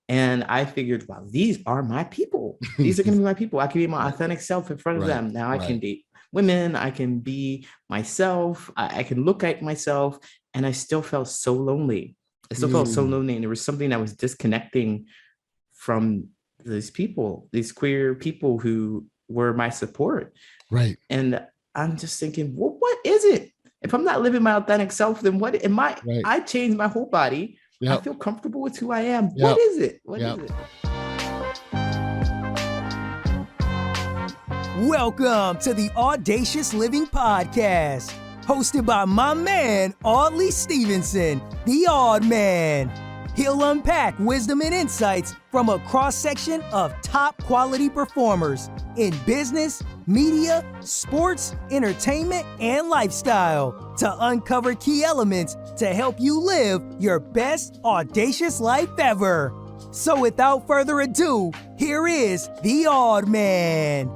And I figured, wow, these are my people. These are going to be my people. I can be my Right, authentic self in front of right, them. Now I can right. date women. I can be myself. I can look at myself. And I still felt so lonely. I still felt so Mm, lonely. And there was something that was disconnecting from these people, these queer people who were my support. right, And I'm just thinking, well, what is it? If I'm not living my authentic self, then what am I? right. I changed my whole body. I Yep, feel comfortable with who I am. What yep, is it? What is yep. it? Welcome to the Audacious Living Podcast, hosted by my man, Audley Stevenson, the Odd Man. He'll unpack wisdom and insights from a cross-section of top quality performers in business, media, sports, entertainment, and lifestyle to uncover key elements to help you live your best audacious life ever. So without further ado, here is the Odd Man.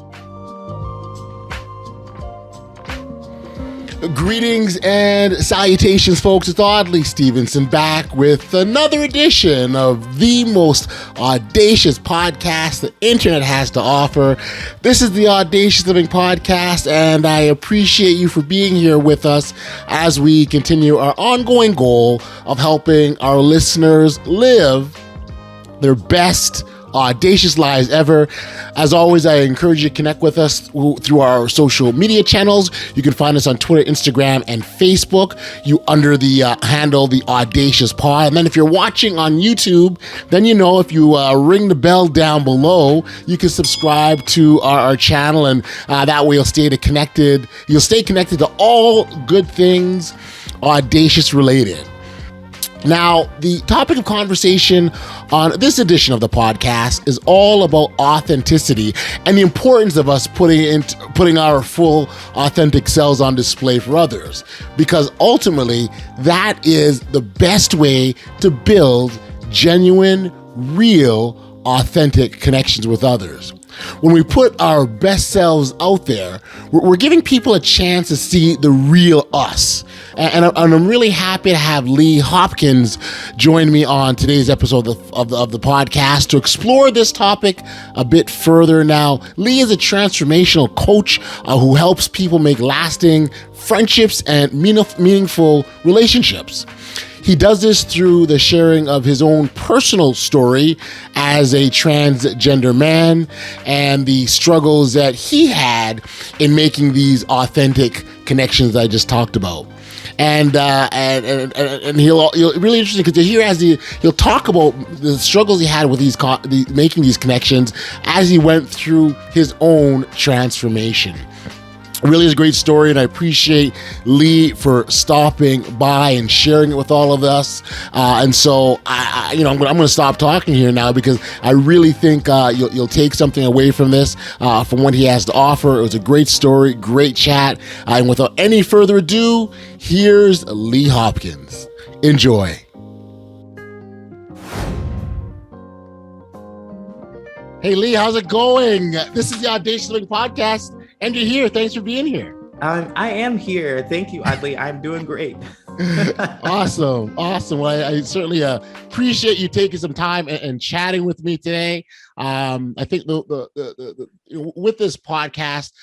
Greetings and salutations, folks. It's Audley Stevenson back with another edition of the most audacious podcast the internet has to offer. This is the Audacious Living Podcast, and I appreciate you for being here with us as we continue our ongoing goal of helping our listeners live their best audacious lives ever. As always, I encourage you to connect with us through our social media channels. You can find us on Twitter, Instagram, and Facebook. You under the handle The Audacious Pod. And then if you're watching on YouTube, then you know if you ring the bell down below, you can subscribe to our channel, and that way you'll stay connected. You'll stay connected to all good things audacious related. Now, the topic of conversation on this edition of the podcast is all about authenticity and the importance of us putting our full authentic selves on display for others, because ultimately that is the best way to build genuine, real, authentic connections with others. When we put our best selves out there, we're giving people a chance to see the real us. And I'm really happy to have Lee Hopkins join me on today's episode of the podcast to explore this topic a bit further. Now, Lee is a transformational coach who helps people make lasting friendships and meaningful relationships. He does this through the sharing of his own personal story as a transgender man and the struggles that he had in making these authentic connections that I just talked about. And he'll really interesting because here as he'll talk about the struggles he had with making these connections as he went through his own transformation. Really is a great story, and I appreciate Lee for stopping by and sharing it with all of us. And so, I'm going to stop talking here now because I really think you'll take something away from this, from what he has to offer. It was a great story, great chat. And without any further ado, here's Lee Hopkins. Enjoy. Hey, Lee, how's it going? This is the Audacious Living Podcast. And you're here. Thanks for being here. I am here. Thank you, Audley. I'm doing great. Awesome. Well, I certainly appreciate you taking some time and chatting with me today. I think with this podcast,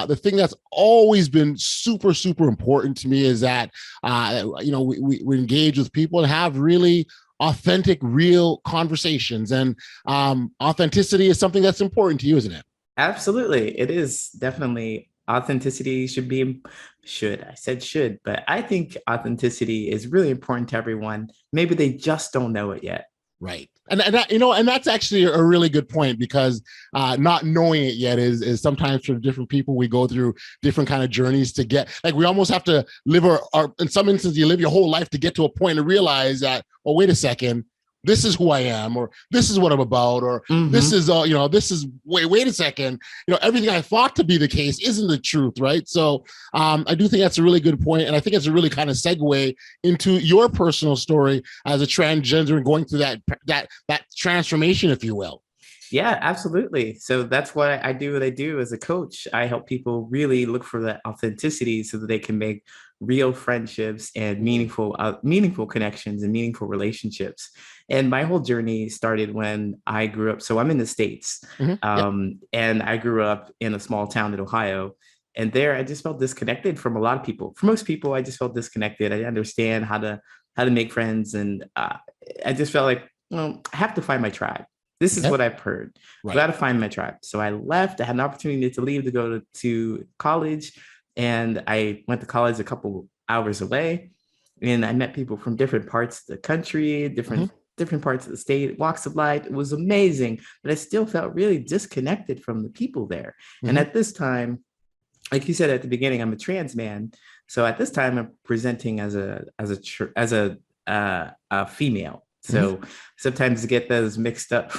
the thing that's always been super, super important to me is that, we engage with people and have really authentic, real conversations. And authenticity is something that's important to you, isn't it? Absolutely. It is definitely authenticity I said should, but I think authenticity is really important to everyone. Maybe they just don't know it yet. Right. And that's actually a really good point, because not knowing it yet is sometimes for different people, we go through different kind of journeys to get, like, we almost have to live our in some instances, you live your whole life to get to a point and realize that, oh, wait a second, this is who I am, or this is what I'm about, or this is, this is, wait a second, everything I thought to be the case isn't the truth, right? So I do think that's a really good point, and I think it's a really kind of segue into your personal story as a transgender and going through that transformation, if you will. Yeah, absolutely. So that's what I do as a coach. I help people really look for that authenticity so that they can make real friendships and meaningful connections and meaningful relationships. And my whole journey started when I grew up. So I'm in the States, Yep. and I grew up in a small town in Ohio. And there, I just felt disconnected from a lot of people. For most people, I just felt disconnected. I didn't understand how to make friends, and I just felt like, well, I have to find my tribe. This is Okay. what I've heard. I Right. got to find my tribe. So I left. I had an opportunity to leave to go to college, and I went to college a couple hours away, and I met people from different parts of the country, Mhm. different parts of the state, walks of life. It was amazing, but I still felt really disconnected from the people there. And Mhm. at this time, like you said at the beginning, I'm a trans man. So at this time, I'm presenting as a female. Mhm. So sometimes I get those mixed up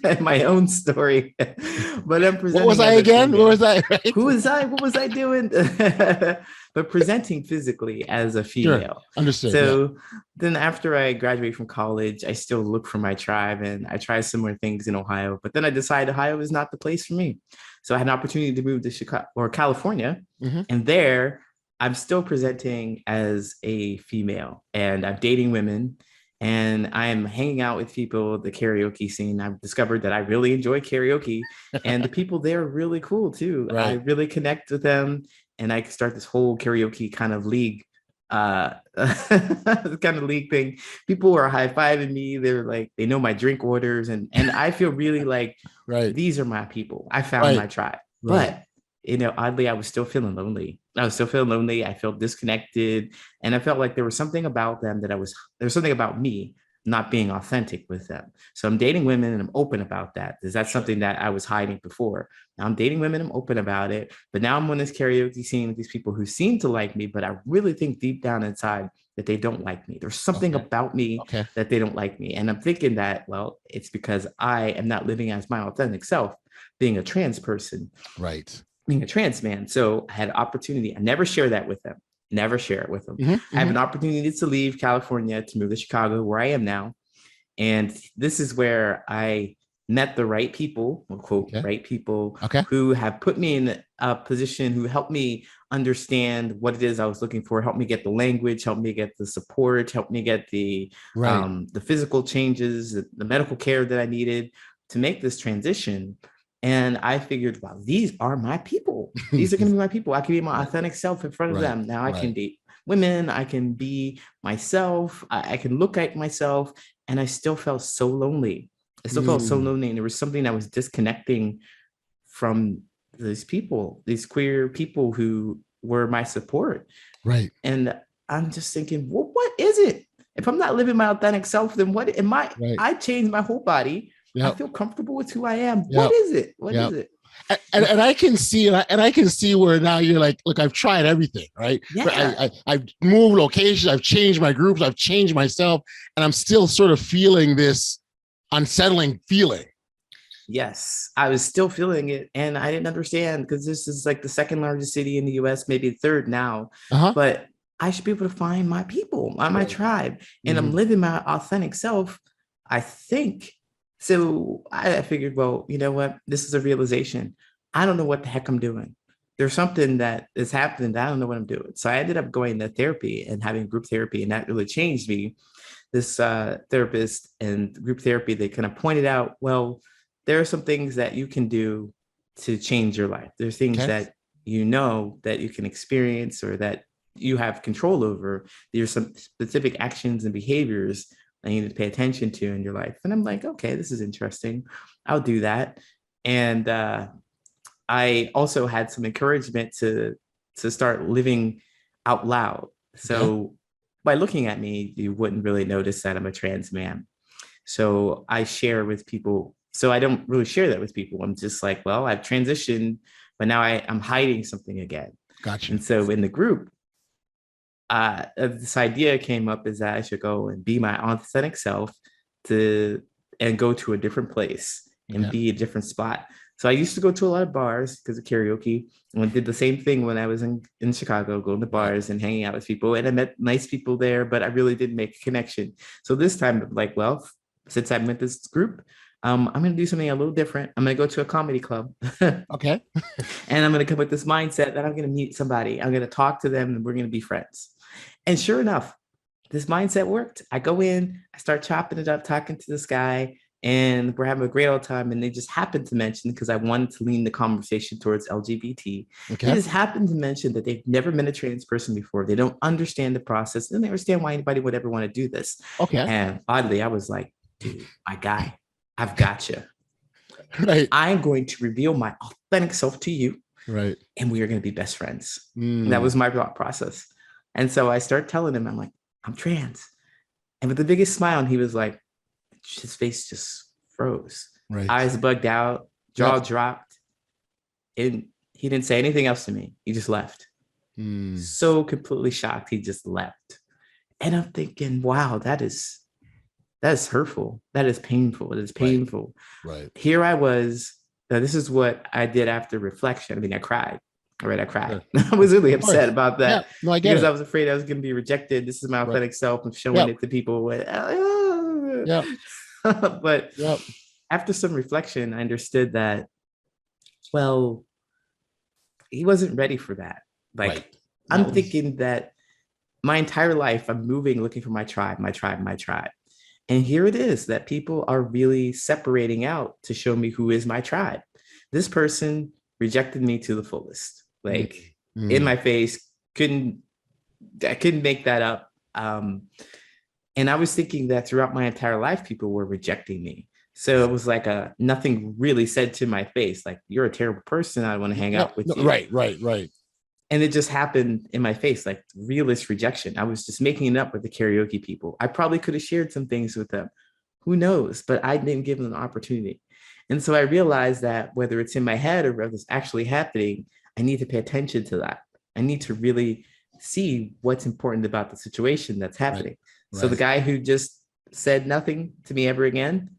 in my own story, but I'm What was presenting I as a again? What was female. I? Right? Who was I? What was I doing? But presenting physically as a Sure. female. Understood. Yeah. So then after I graduated from college, I still look for my tribe and I tried similar things in Ohio. But then I decided Ohio is not the place for me. So I had an opportunity to move to Chicago or California. Mhm. And there I'm still presenting as a female and I'm dating women and I'm hanging out with people at the karaoke scene. I've discovered that I really enjoy karaoke and the people there are really cool too. I Right. really connect with them and I start this whole karaoke kind of league kind of league thing. People are high-fiving me. They're like, they know my drink orders and I feel really like Right. these are my people. I found Right. my tribe. Right. But oddly, I was still feeling lonely. I was still feeling lonely. I felt disconnected. And I felt like there was something about them there was something about me not being authentic with them. So I'm dating women and I'm open about that. Is that Sure. something that I was hiding before? Now I'm dating women, I'm open about it. But now I'm on this karaoke scene with these people who seem to like me, but I really think deep down inside that they don't like me. There's something Okay. about me Okay. that they don't like me. And I'm thinking that, well, it's because I am not living as my authentic self, being a trans person, Right. being a trans man. So I had an opportunity. I never share that with them. Never share it with them. Mhm. I have Mhm. an opportunity to leave California to move to Chicago, where I am now. And this is where I met the right people, quote, Okay. right people Okay. who have put me in a position, who helped me understand what it is I was looking for, helped me get the language, helped me get the support, helped me get Right. the physical changes, the medical care that I needed to make this transition. And I figured, wow, these are my people. These are going to be my people. I can be my Right. authentic self in front of Right. them. Now I can Right. date women. I can be myself. I can look like myself. And I still felt so lonely. I still felt so Mm. lonely. And there was something that was disconnecting from these people, these queer people who were my support. Right. And I'm just thinking, well, what is it? If I'm not living my authentic self, then what am I? Right. I changed my whole body. I Yep. feel comfortable with who I am. What Yep. is it? What is Yep. it? And I can see and I can see where now you're like, look, I've tried everything, right? Yeah. I've moved locations, I've changed my groups, I've changed myself, and I'm still sort of feeling this unsettling feeling. Yes, I was still feeling it, and I didn't understand because this is like the second largest city in the U.S., maybe third now. Uh-huh. But I should be able to find my people, my Right. tribe, and I'm Mhm. living my authentic self. I think so. I figured, well, you know what? This is a realization. I don't know what the heck I'm doing. There's something that is happening that I don't know what I'm doing. So I ended up going to therapy and having group therapy, and that really changed me. This therapist and group therapy, they kind of pointed out, well, there are some things that you can do to change your life. There's things Okay. that you know that you can experience or that you have control over. There's some specific actions and behaviors that you need to pay attention to in your life. And I'm like, okay, this is interesting. I'll do that. And I also had some encouragement to start living out loud. Okay. So by looking at me, you wouldn't really notice that I'm a trans man. So I share with people. So I don't really share that with people. I'm just like, well, I've transitioned, but now I'm hiding something again. Gotcha. And so in the group, this idea came up is that I should go and be my authentic self and go to a different place and Okay. be a different spot. So I used to go to a lot of bars because of karaoke, and I did the same thing when I was in Chicago, going to bars and hanging out with people. And I met nice people there, but I really didn't make a connection. So this time, I'm like, well, since I'm with this group, I'm going to do something a little different. I'm going to go to a comedy club. Okay. And I'm going to come with this mindset that I'm going to meet somebody. I'm going to talk to them and we're going to be friends. And sure enough, this mindset worked. I go in, I start chopping it up, talking to this guy, and we're having a great old time. And they just happened to mention, because I wanted to lean the conversation towards LGBT, Okay. they just happened to mention that they've never met a trans person before. They don't understand the process. They don't understand why anybody would ever want to do this. Okay. And oddly, I was like, dude, my guy, I've got you. Right. I'm going to reveal my authentic self to you. Right. And we are going to be best friends. That was my thought process. And so I start telling him, I'm like, I'm trans. And with the biggest smile, and he was like, his face just froze. Right. Eyes bugged out, jaw dropped. And he didn't say anything else to me. He just left. So completely shocked. He just left. And I'm thinking, wow, that is hurtful. That is painful. It is painful. Right. Here I was. This is what I did after reflection. I mean, I cried. All right, I cried. Yeah. I was really upset about that. Yeah. No, I get because it. I was afraid I was going to be rejected. This is my authentic self. I'm showing it to people. Yeah. But after some reflection, I understood that, well, he wasn't ready for that. Like, I'm thinking that my entire life, I'm moving, looking for my tribe. And here it is that people are really separating out to show me who is my tribe. This person rejected me to the fullest, like in my face. I couldn't make that up. And I was thinking that throughout my entire life, people were rejecting me. So it was like nothing really said to my face, like, you're a terrible person. I don't want to hang out with you. Right. And it just happened in my face, like realist rejection. I was just making it up with the karaoke people. I probably could have shared some things with them. Who knows? But I didn't give them an opportunity. And so I realized that whether it's in my head or whether it's actually happening, I need to pay attention to that. I need to really see what's important about the situation that's happening. Right. So the guy who just said nothing to me ever again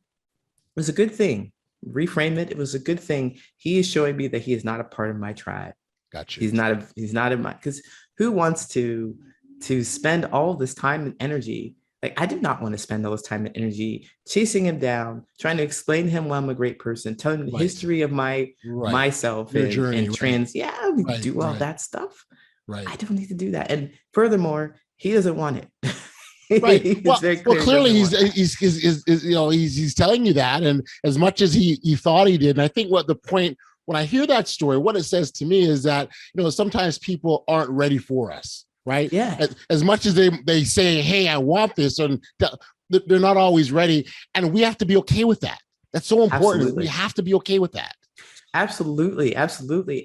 was a good thing. Reframe it. It was a good thing. He is showing me that he is not a part of my tribe. Gotcha. He's not in my, because who wants to spend all this time and energy? Like, I did not want to spend all this time and energy chasing him down, trying to explain to him why I'm a great person, telling him the history of myself and journey, trans. Yeah, we do all that stuff. Right. I don't need to do that. And furthermore, he doesn't want it. Right. Well, clearly he's telling you that, and as much as he thought he did, and I think what the point, when I hear that story, what it says to me is that, sometimes people aren't ready for us, right? Yeah. As much as they say, hey, I want this, and they're not always ready, and we have to be okay with that. That's so important. Absolutely. We have to be okay with that. Absolutely.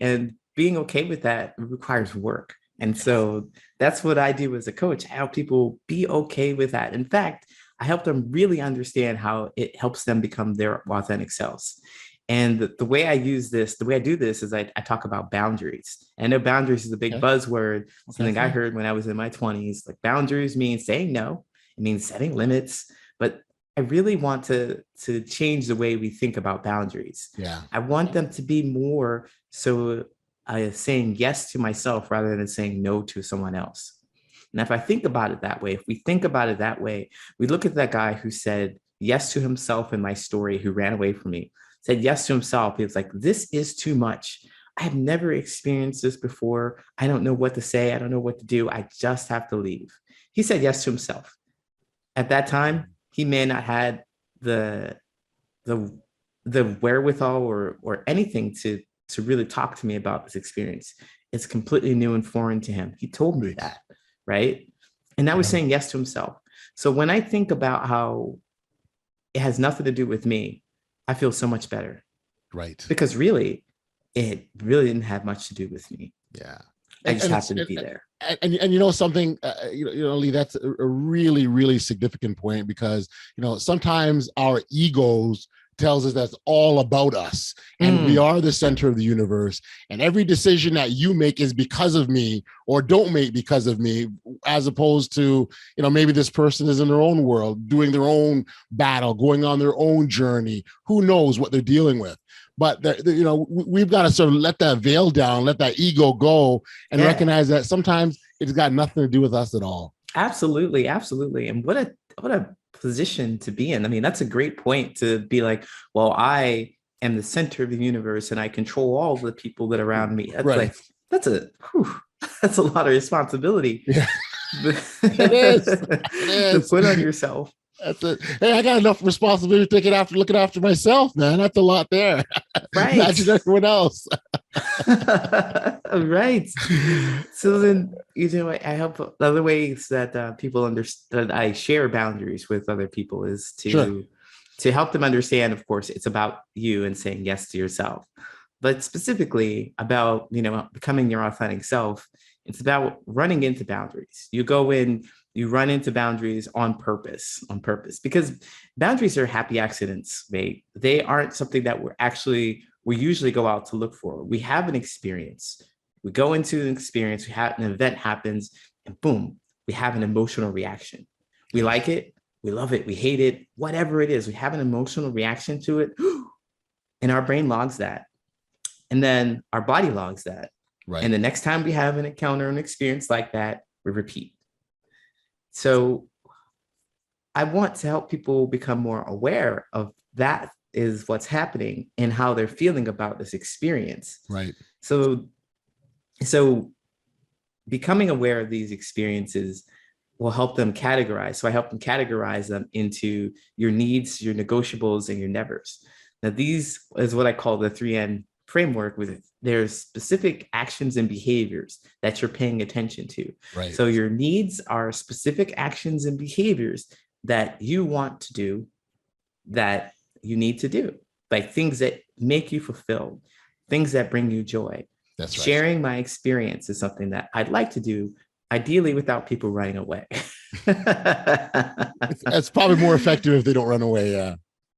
And being okay with that requires work. And so that's what I do as a coach. I help people be okay with that. In fact, I help them really understand how it helps them become their authentic selves. And the way I do this is I talk about boundaries. And I know boundaries is a big buzzword, something I heard when I was in my 20s. Like, boundaries means saying no. It means setting limits. But I really want to change the way we think about boundaries. Yeah. I want them to be more so saying yes to myself rather than saying no to someone else. And if I think about it that way, we look at that guy who said yes to himself in my story, who ran away from me, said yes to himself. He was like, this is too much. I have never experienced this before. I don't know what to say. I don't know what to do. I just have to leave. He said yes to himself. At that time, he may not had the wherewithal or anything to really talk to me about this experience. It's completely new and foreign to him. He told me that, right? And that was saying yes to himself. So when I think about how it has nothing to do with me, I feel so much better. Right. Because really, it really didn't have much to do with me. Yeah. I just happened to be there. And something, Lee, that's a really, really significant point, because, sometimes our egos tells us that's all about us, and we are the center of the universe, and every decision that you make is because of me, or don't make because of me, as opposed to, maybe this person is in their own world, doing their own battle, going on their own journey. Who knows what they're dealing with? But we've got to sort of let that veil down, let that ego go, and recognize that sometimes it's got nothing to do with us at all. Absolutely. And what a position to be in. I mean, that's a great point to be like, well, I am the center of the universe and I control all the people that are around me. That's Right. like, whew, that's a lot of responsibility Yeah, it is. It to is. put on yourself. That's it. Hey, I got enough responsibility to looking after myself, man. That's a lot there. Right. Imagine everyone else. Right. So then, I help the other ways that people understand. I share boundaries with other people is Sure. to help them understand. Of course, it's about you and saying yes to yourself, but specifically about becoming your authentic self. It's about running into boundaries. You go in, you run into boundaries on purpose, because boundaries are happy accidents, mate. They aren't something that we usually go out to look for. We have an experience. We go into an experience, we have an event happens, and boom, we have an emotional reaction. We like it, we love it, we hate it, whatever it is, we have an emotional reaction to it. And our brain logs that. And then our body logs that. Right. And the next time we have an encounter, an experience like that, we repeat. So I want to help people become more aware of that is what's happening and how they're feeling about this experience. Right. So becoming aware of these experiences will help them categorize. So I help them categorize them into your needs, your negotiables, and your nevers. Now, these is what I call the 3N framework. With there's specific actions and behaviors that you're paying attention to. Right. So your needs are specific actions and behaviors that you want to do, that you need to do, like things that make you fulfilled, things that bring you joy. That's right. Sharing my experience is something that I'd like to do, ideally without people running away. It's probably more effective if they don't run away. Yeah.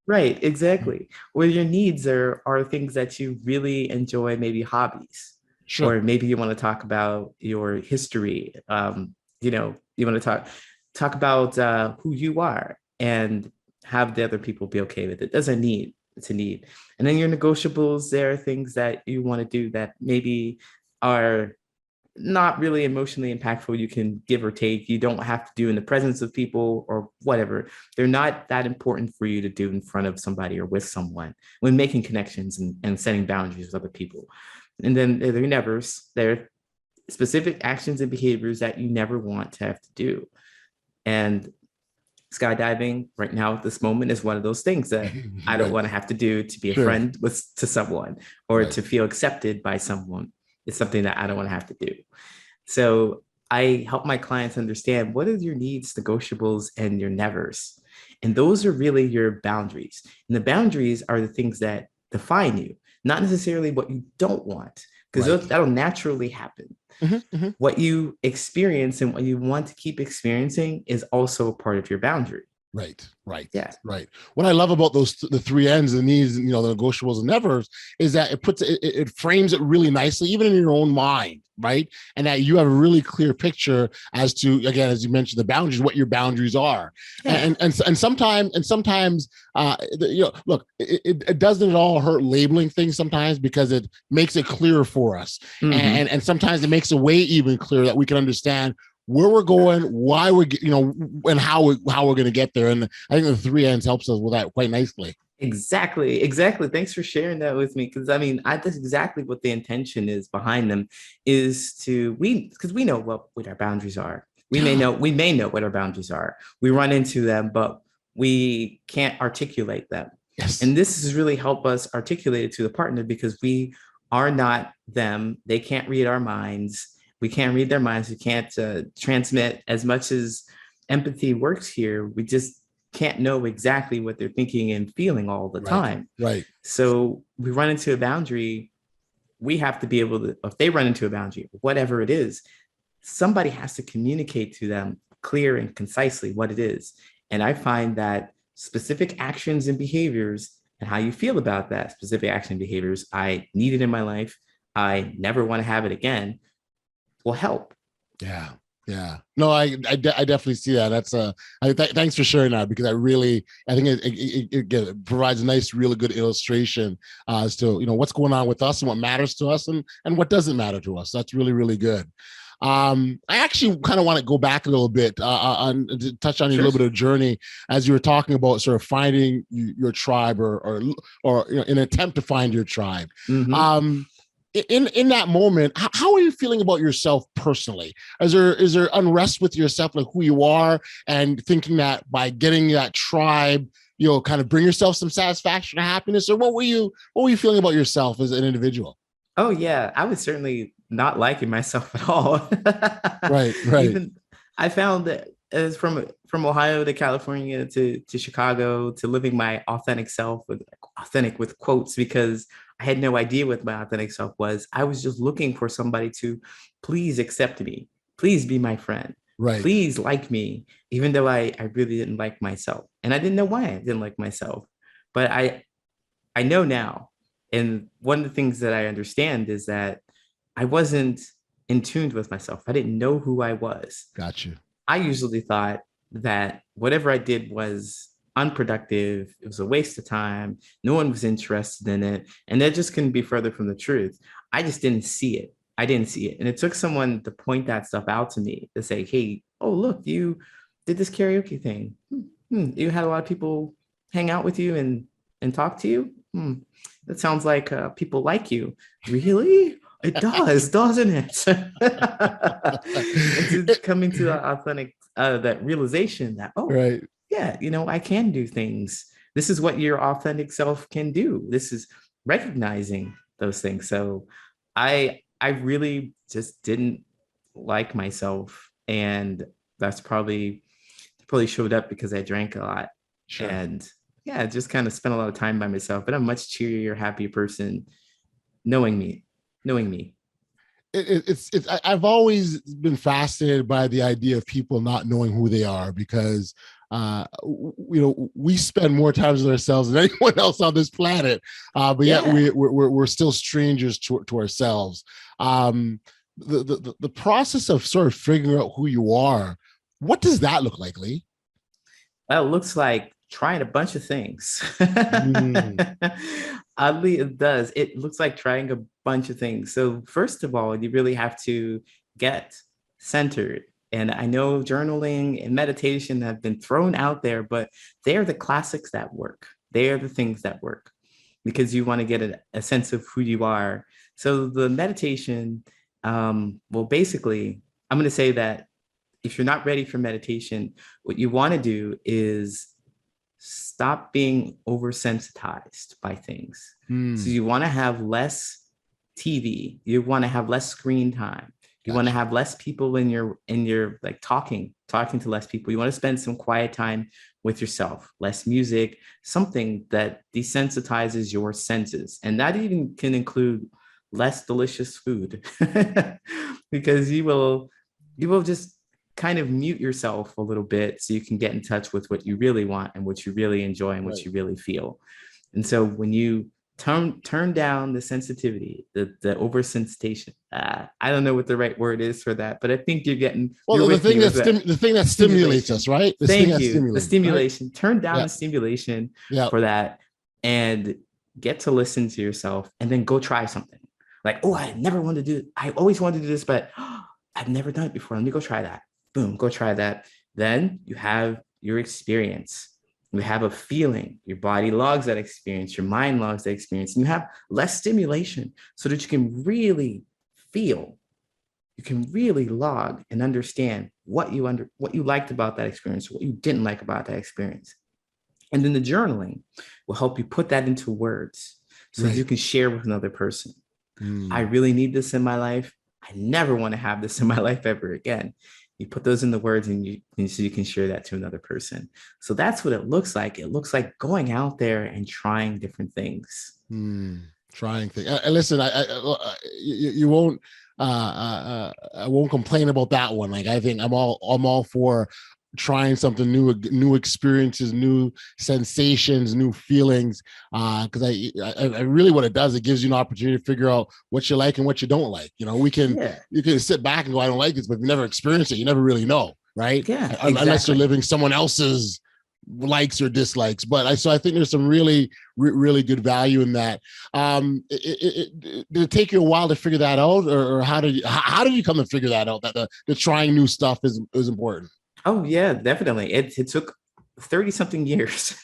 Right, exactly. Where your needs are things that you really enjoy, maybe hobbies, Sure. or maybe you want to talk about your history. You want to talk about who you are and have the other people be okay with it. That's a need. It's a need. And then your negotiables, there are things that you want to do that maybe are not really emotionally impactful. You can give or take. You don't have to do in the presence of people or whatever. They're not that important for you to do in front of somebody or with someone when making connections and setting boundaries with other people. And then they're nevers. They're specific actions and behaviors that you never want to have to do. And skydiving right now at this moment is one of those things that I don't want to have to do to be a friend to someone or to feel accepted by someone. It's something that I don't want to have to do. So I help my clients understand what are your needs, negotiables, and your nevers. And those are really your boundaries. And the boundaries are the things that define you, not necessarily what you don't want, because that'll naturally happen. What you experience and what you want to keep experiencing is also a part of your boundary. Right. Yeah. Right. What I love about the 3Ns, the needs, the negotiables and nevers, is that it frames it really nicely, even in your own mind, right? And that you have a really clear picture as to, again, as you mentioned, the boundaries, what your boundaries are. Yeah. And sometimes, look, it doesn't at all hurt labeling things sometimes, because it makes it clearer for us. And sometimes it makes it way even clearer that we can understand where we're going, why we're, and how we're going to get there. And I think the 3Ns helps us with that quite nicely. Exactly. Thanks for sharing that with me. Because that's exactly what the intention is behind them, is because we know what our boundaries are. We may know what our boundaries are. We run into them, but we can't articulate them. Yes. And this has really helped us articulate it to the partner, because we are not them. They can't read our minds. We can't read their minds. We can't transmit. As much as empathy works here, we just can't know exactly what they're thinking and feeling all the time. Right. So we run into a boundary. We have to be able to, if they run into a boundary, whatever it is, somebody has to communicate to them clear and concisely what it is. And I find that specific actions and behaviors and how you feel about that specific action and behaviors, I need it in my life, I never want to have it again, will help. Yeah. No, I definitely see that. That's thanks for sharing that, because I think it provides a nice, really good illustration as to what's going on with us and what matters to us and what doesn't matter to us. That's really, really good. I actually kind of want to go back a little bit to touch on a little bit of journey as you were talking about sort of finding your tribe or an attempt to find your tribe. Mm-hmm. In that moment, how are you feeling about yourself personally? Is there unrest with yourself, like who you are, and thinking that by getting that tribe, you'll kind of bring yourself some satisfaction or happiness? Or what were you feeling about yourself as an individual? Oh yeah, I was certainly not liking myself at all. Right. Even I found that as from Ohio to California to Chicago to living my authentic self with authentic with quotes because I had no idea what my authentic self was. I was just looking for somebody to please accept me, please be my friend, Right. please like me, even though I really didn't like myself. And I didn't know why I didn't like myself. But I know now. And one of the things that I understand is that I wasn't in tune with myself. I didn't know who I was. Gotcha. I usually thought that whatever I did was unproductive. It was a waste of time. No one was interested in it. And that just couldn't be further from the truth. I just didn't see it. I didn't see it. And it took someone to point that stuff out to me to say, hey, oh, look, you did this karaoke thing. You had a lot of people hang out with you and talk to you. That sounds like people like you. Really? It does, doesn't it? It's coming to that authentic, that realization that, oh, right. Yeah, I can do things. This is what your authentic self can do. This is recognizing those things. So I really just didn't like myself. And that's probably showed up because I drank a lot. Sure. And yeah, just kind of spent a lot of time by myself, but I'm a much cheerier, happier person knowing me. I've always been fascinated by the idea of people not knowing who they are because we spend more time with ourselves than anyone else on this planet, but yet we're still strangers to ourselves. The process of sort of figuring out who you are, what does that look like, Lee? Well, it looks like trying a bunch of things. Oddly, it does. It looks like trying a bunch of things. So first of all, you really have to get centered. And I know journaling and meditation have been thrown out there, but they are the classics that work. They are the things that work because you want to get a sense of who you are. So the meditation, well, basically, I'm going to say that if you're not ready for meditation, what you want to do is stop being oversensitized by things. So you want to have less TV. You want to have less screen time. You want to have less people in your like talking to less people. You want to spend some quiet time with yourself, less music, something that desensitizes your senses. And that even can include less delicious food because you will just kind of mute yourself a little bit so you can get in touch with what you really want and what you really enjoy and what you really feel. And so when you turn down the sensitivity, the oversensitization. I don't know what the right word is for that, but I think you're getting. Well, the thing that stimulates us, right? Thank you. The stimulation. Right? Turn down the stimulation for that, and get to listen to yourself, and then go try something. Like, oh, I never wanted to do. I always wanted to do this, but I've never done it before. Let me go try that. Boom, go try that. Then you have your experience. You have a feeling, your body logs that experience, your mind logs that experience, and you have less stimulation so that you can really feel, you can really log and understand what you liked about that experience, what you didn't like about that experience. And then the journaling will help you put that into words so that you can share with another person. I really need this in my life. I never want to have this in my life ever again. You put those in the words and so you can share that to another person. So that's what it looks like. It looks like going out there and trying different things. Trying things. Listen, you won't. I won't complain about that one. Like I think I'm all for trying something new experiences, new sensations, new feelings. Because I really what it does, it gives you an opportunity to figure out what you like and what you don't like. You can sit back and go, I don't like this, but if you never experienced it, you never really know, right? Yeah, exactly. Unless you're living someone else's likes or dislikes. But I think there's some really good value in that. Did it take you a while to figure that out, or how did you come to figure that out, that the trying new stuff is important? Oh yeah, definitely. It took 30 something years.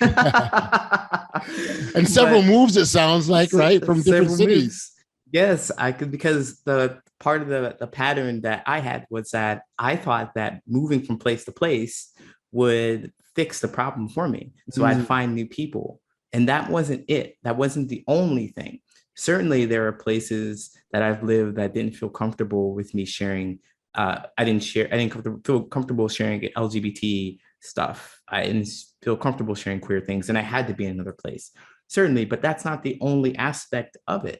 And several But moves, it sounds like, right? From different several cities. moves. Yes, I could, because the part of the pattern that I had was that I thought that moving from place to place would fix the problem for me. So I'd find new people. And that wasn't it. That wasn't the only thing. Certainly there are places that I've lived that didn't feel comfortable with me sharing. I didn't feel comfortable sharing LGBT stuff. I didn't feel comfortable sharing queer things, and I had to be in another place. Certainly, but that's not the only aspect of it.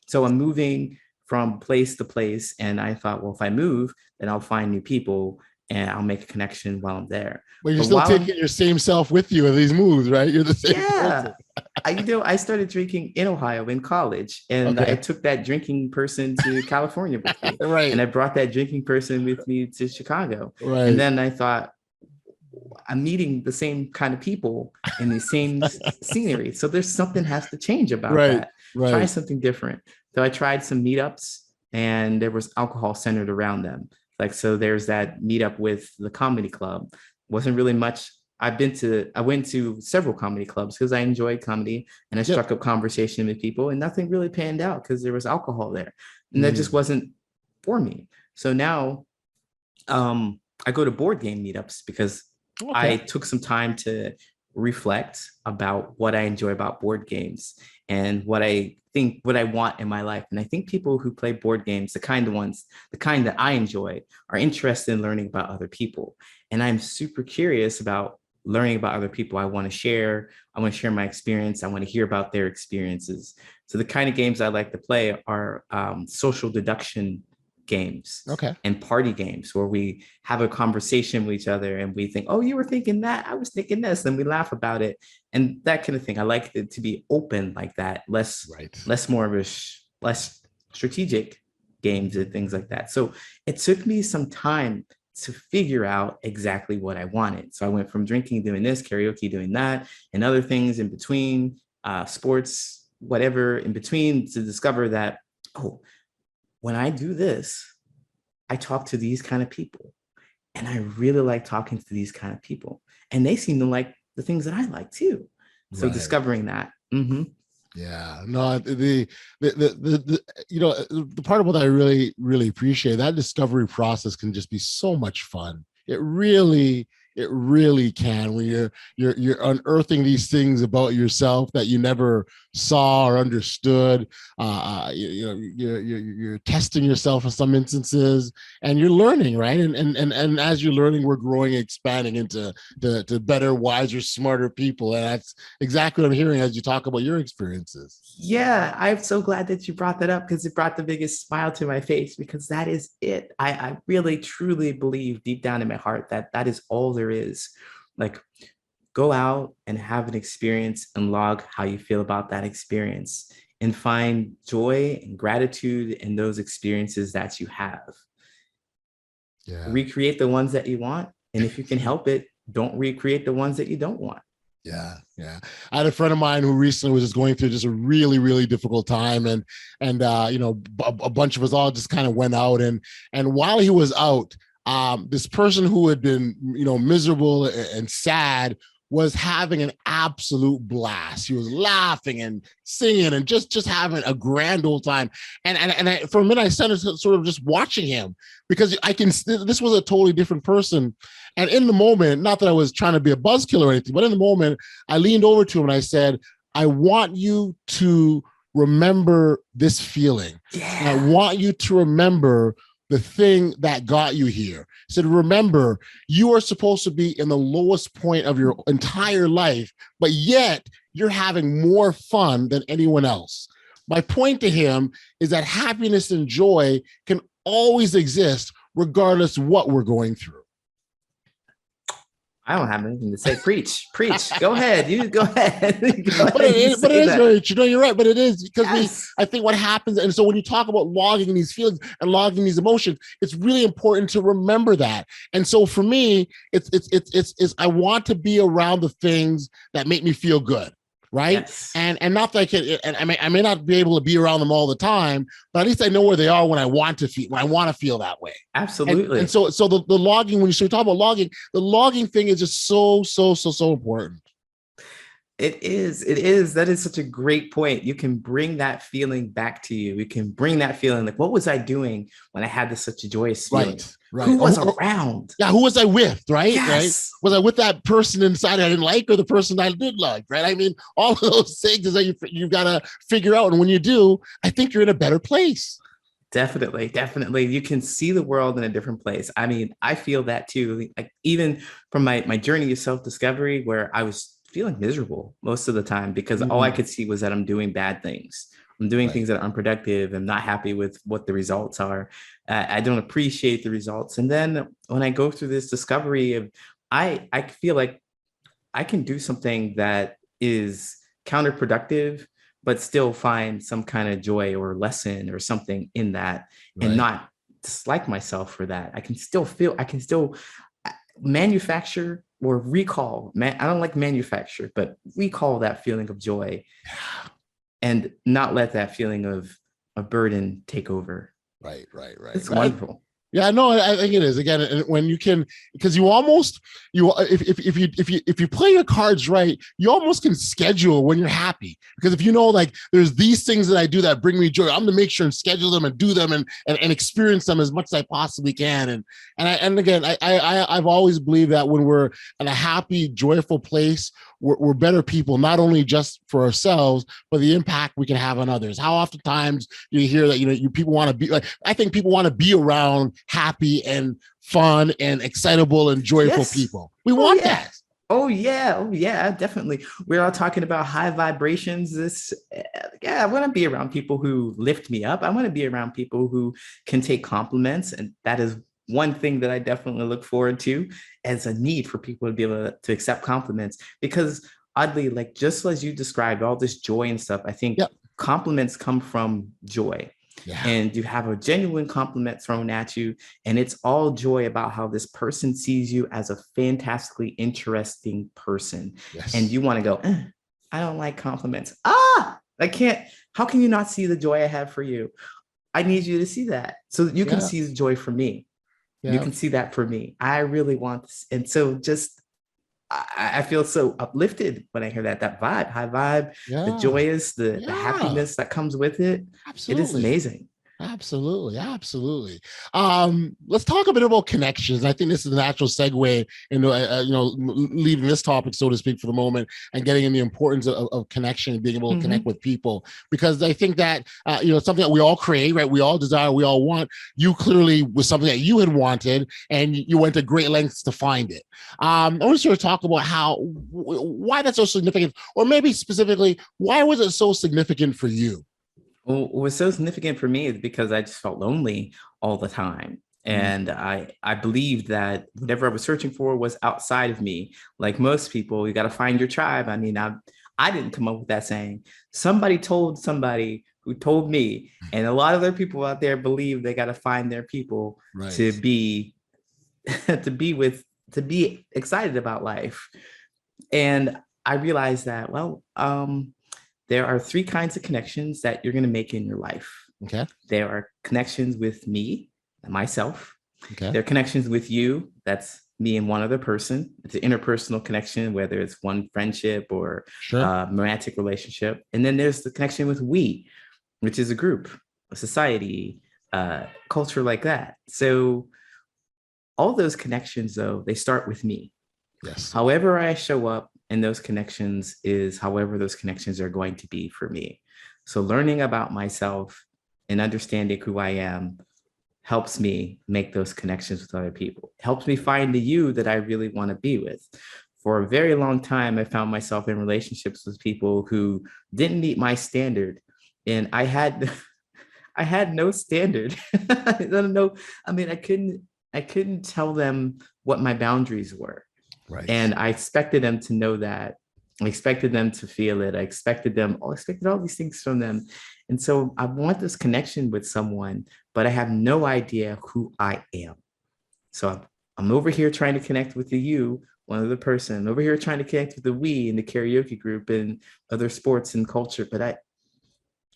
So I'm moving from place to place, and I thought, well, if I move, then I'll find new people and I'll make a connection while I'm there. But you're But still while I'm, taking your same self with you in these moves, right? You're the same person. yeah, I started drinking in Ohio in college, and I Okay. took that drinking person to California with me, and Right. I brought that drinking person with me to Chicago. And Right. then I thought, I'm meeting the same kind of people in the same scenery. So there's something has to change about Right. that. Try Right. something different. So I tried some meetups, and there was alcohol centered around them. Like, so there's that meetup with the comedy club. Wasn't really much. I went to several comedy clubs because I enjoyed comedy, and I Yep. struck up conversation with people, and nothing really panned out because there was alcohol there. And that just Mm. wasn't for me. So now I go to board game meetups because I Okay. took some time to reflect about what I enjoy about board games and what I want in my life. And I think people who play board games, the kind that I enjoy, are interested in learning about other people. And I'm super curious about learning about other people. I want to share. I want to share my experience. I want to hear about their experiences. So the kind of games I like to play are social deduction games Okay. and party games where we have a conversation with each other and we think, oh, you were thinking that, I was thinking this, and we laugh about it and that kind of thing. I like it to be open like that, Right. less more of a less strategic games and things like that. So it took me some time to figure out exactly what I wanted. So I went from drinking, doing this, karaoke, doing that, and other things in between, sports, whatever in between, to discover that, oh, when I do this, I talk to these kind of people. And I really like talking to these kind of people. And they seem to like the things that I like too. So Right. discovering that. Yeah, no, the part of what I really appreciate, that discovery process can just be so much fun. It really can, when you're unearthing these things about yourself that you never saw or understood. You're testing yourself in some instances, and you're learning, right? And as you're learning, we're growing, expanding into to better, wiser, smarter people, and that's exactly what I'm hearing as you talk about your experiences. Yeah, I'm so glad that you brought that up because it brought the biggest smile to my face, because that is it. I really truly believe deep down in my heart that that is all there is. Like, go out and have an experience and log how you feel about that experience and find joy and gratitude in those experiences that you have. Yeah. Recreate the ones that you want. And if you can help it, don't recreate the ones that you don't want. Yeah, yeah. I had a friend of mine who recently was just going through just a really difficult time, and a bunch of us all just kind of went out, and while he was out, this person who had been miserable and sad was having an absolute blast. He was laughing and singing and just having a grand old time. For a minute, I started sort of just watching him, because this was a totally different person. And in the moment, not that I was trying to be a buzzkill or anything, but in the moment, I leaned over to him and I said, I want you to remember this feeling. Yeah. And I want you to remember the thing that got you here. I said, remember, you are supposed to be in the lowest point of your entire life, but yet you're having more fun than anyone else. My point to him is that happiness and joy can always exist regardless of what we're going through. I don't have anything to say. Preach, preach. Go ahead. You go ahead. Go But ahead. it is very true. No, you're right. But it is because Yes. I think what happens, and so when you talk about logging these feelings and logging these emotions, it's really important to remember that. And so for me, it's I want to be around the things that make me feel good. Right. Yes. And not that and I may not be able to be around them all the time, but at least I know where they are when I want to feel that way. And Absolutely. so the logging, when you start talking about logging, the logging thing is just so important. It is. It is. That is such a great point. You can bring that feeling back to you. You can bring that feeling like, what was I doing when I had this such a joyous feeling? Right. Who was around? Yeah, who was I with? Right. Yes. Was I with that person inside I didn't like, or the person I did like? Right. I mean, all of those things is that you've got to figure out. And when you do, I think you're in a better place. Definitely, definitely. You can see the world in a different place. I mean, I feel that too. Like even from my journey of self-discovery, where I was feeling miserable most of the time because all I could see was that I'm doing bad things. I'm doing things that are unproductive. I'm not happy with what the results are. I don't appreciate the results. And then when I go through this discovery of, I feel like I can do something that is counterproductive, but still find some kind of joy or lesson or something in that, and not dislike myself for that. I can still manufacture or recall. I don't like manufacture, but recall that feeling of joy and not let that feeling of a burden take over. Right. It's wonderful. Yeah, no, I think it is. Again, when you can, because if you play your cards right, you almost can schedule when you're happy. Because if you know, like, there's these things that I do that bring me joy, I'm gonna make sure and schedule them and do them and experience them as much as I possibly can. And again, I've always believed that when we're in a happy, joyful place, we're better people, not only just for ourselves, but the impact we can have on others. How oftentimes you hear that, you people want to be like, I think people want to be around happy and fun and excitable and joyful people. We want that. Oh yeah, definitely. We're all talking about high vibrations. I want to be around people who lift me up. I want to be around people who can take compliments, and that is one thing that I definitely look forward to, as a need for people to be able to accept compliments. Because oddly, like just as you described, all this joy and stuff, I think compliments come from joy. Yeah. And you have a genuine compliment thrown at you, and it's all joy about how this person sees you as a fantastically interesting person. Yes. And you want to go, I don't like compliments. I can't. How can you not see the joy I have for you? I need you to see that so that you can see the joy for me. Yeah. You can see that for me. I really want this. And so just, I feel so uplifted when I hear that vibe, high vibe, the joyous, the happiness that comes with it. Absolutely. It is amazing. Absolutely. Let's talk a bit about connections. I think this is a natural segue into, leaving this topic, so to speak, for the moment, and getting in the importance of connection and being able to connect with people. Because I think that, something that we all crave, right? We all desire, we all want. You clearly was something that you had wanted, and you went to great lengths to find it. I want to sort of talk about why that's so significant, or maybe specifically, why was it so significant for you? Well, what was so significant for me is because I just felt lonely all the time. And I believed that whatever I was searching for was outside of me. Like most people, you got to find your tribe. I mean, I didn't come up with that saying. Somebody told somebody who told me, and a lot of other people out there believe they got to find their people to be to be excited about life. And I realized that, there are three kinds of connections that you're going to make in your life. Okay. There are connections with me, myself. Okay. There are connections with you. That's me and one other person. It's an interpersonal connection, whether it's one friendship or romantic relationship. And then there's the connection with we, which is a group, a society, culture like that. So all those connections, though, they start with me. Yes. However I show up in those connections is however those connections are going to be for me. So learning about myself and understanding who I am helps me make those connections with other people. Helps me find the you that I really want to be with. For a very long time, I found myself in relationships with people who didn't meet my standard. And I had no standard. I don't know. I mean, I couldn't tell them what my boundaries were. Right. And I expected them to know that. I expected them to feel it. I expected all these things from them. And so I want this connection with someone, but I have no idea who I am. So I'm over here trying to connect with the you, one other person. I'm over here trying to connect with the we in the karaoke group and other sports and culture, but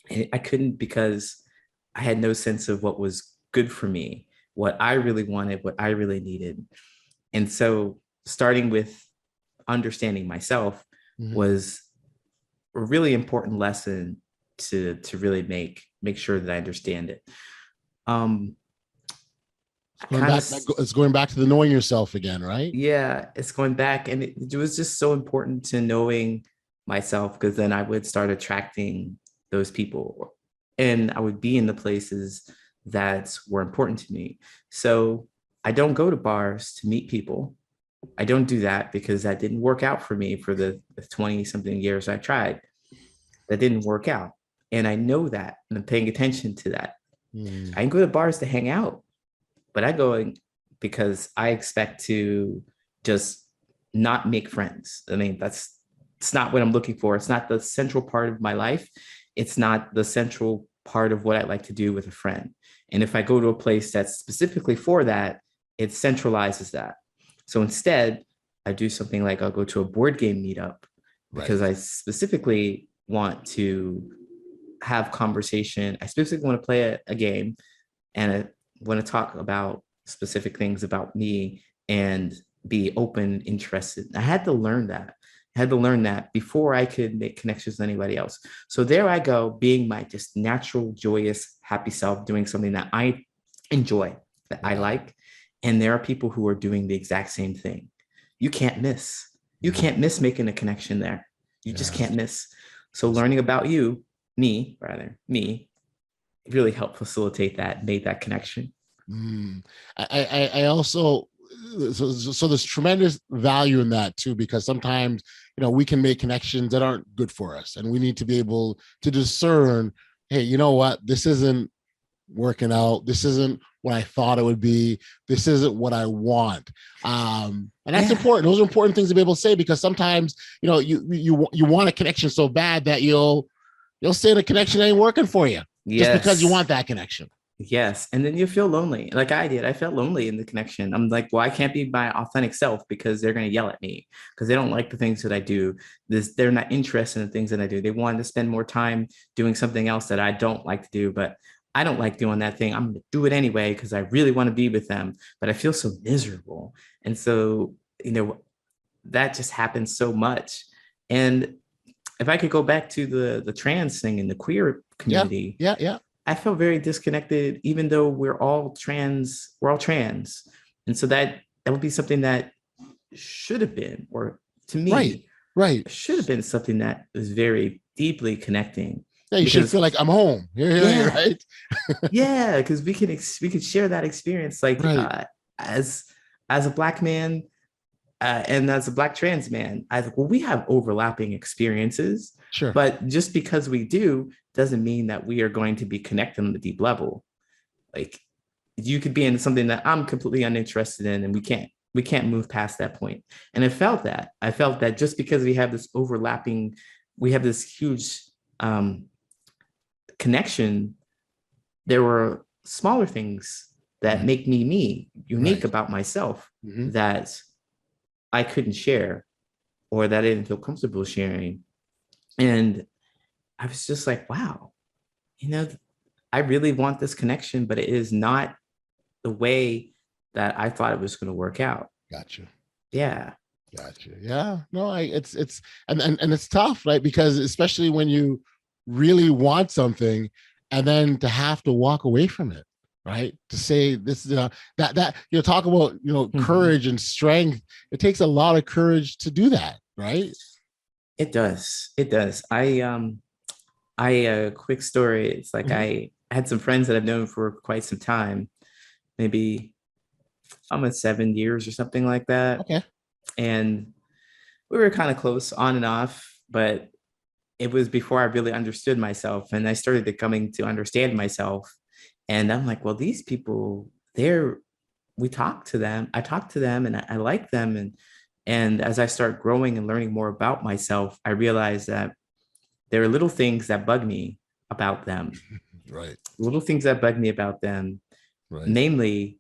I couldn't because I had no sense of what was good for me, what I really wanted, what I really needed. And so starting with understanding myself Mhm. was a really important lesson to really make sure that I understand it. I kind of It's going back to the knowing yourself again, right? Yeah, it's going back, and it was just so important to knowing myself because then I would start attracting those people, and I would be in the places that were important to me. So I don't go to bars to meet people. I don't do that because that didn't work out for me for the 20 something years I tried. That didn't work out. And I know that, and I'm paying attention to that. Mm. I can go to bars to hang out, but I go because I expect to just not make friends. I mean, it's not what I'm looking for. It's not the central part of my life. It's not the central part of what I like to do with a friend. And if I go to a place that's specifically for that, it centralizes that. So instead, I do something like I'll go to a board game meetup because Right. I specifically want to have conversation. I specifically want to play a game and I want to talk about specific things about me and be open, interested. I had to learn that. I had to learn that before I could make connections with anybody else. So there I go, being my just natural, joyous, happy self, doing something that I enjoy, that I Yeah. like. And there are people who are doing the exact same thing. You can't miss. You Mhm. can't miss making a connection there. You just Yeah. can't miss. So learning about you, me, really helped facilitate that, made that connection. Mm. I also so there's tremendous value in that too, because sometimes we can make connections that aren't good for us, and we need to be able to discern. Hey, you know what? This isn't working out. This isn't what I thought it would be. This isn't what I want. And that's Yeah. important. Those are important things to be able to say, because sometimes you want a connection so bad that you'll say the connection ain't working for you just because you Yes. want that connection. Yes. And then you feel lonely. Like I did. I felt lonely in the connection. I'm like, well, I can't be my authentic self because they're going to yell at me because they don't like the things that I do. They're not interested in the things that I do. They want to spend more time doing something else that I don't like to do, but I don't like doing that thing. I'm going to do it anyway because I really want to be with them, but I feel so miserable. And so, that just happens so much. And if I could go back to the trans thing in the queer Yeah. community, Yeah. Yeah. I felt very disconnected, even though we're all trans. And so that would be something that should have been, or to Right. me, Right. should have been something that was very deeply connecting. Yeah. You should feel Because like I'm home. You're yeah, right. yeah, because we could share that experience like Right. as a black man and as a black trans man, I think, well, we have overlapping experiences, Sure. but just because we do doesn't mean that we are going to be connected on the deep level. Like you could be in something that I'm completely uninterested in, and we can't move past that point. And I felt that just because we have this huge um, connection, there were smaller things that Right. make me unique Right. about myself Mhm. that I couldn't share or that I didn't feel comfortable sharing. And I was just like, wow, you know, I really want this connection, but it is not the way that I thought it was going to work out. Gotcha. Yeah. Gotcha. Yeah. No, it's and it's tough, right? Because especially when you really want something and then to have to walk away from it, right? To say this, that talk about, Mhm. courage and strength. It takes a lot of courage to do that, right? It does. It does. I quick story. It's like Mhm. I had some friends that I've known for quite some time, maybe almost 7 years or something like that. Okay. And we were kind of close on and off, but it was before I really understood myself and I started to coming to understand myself. And I'm like, well, these people, I talk to them and I like them. And as I start growing and learning more about myself, I realized that there are little things that bug me about them, Right. little things that bug me about them, Right. namely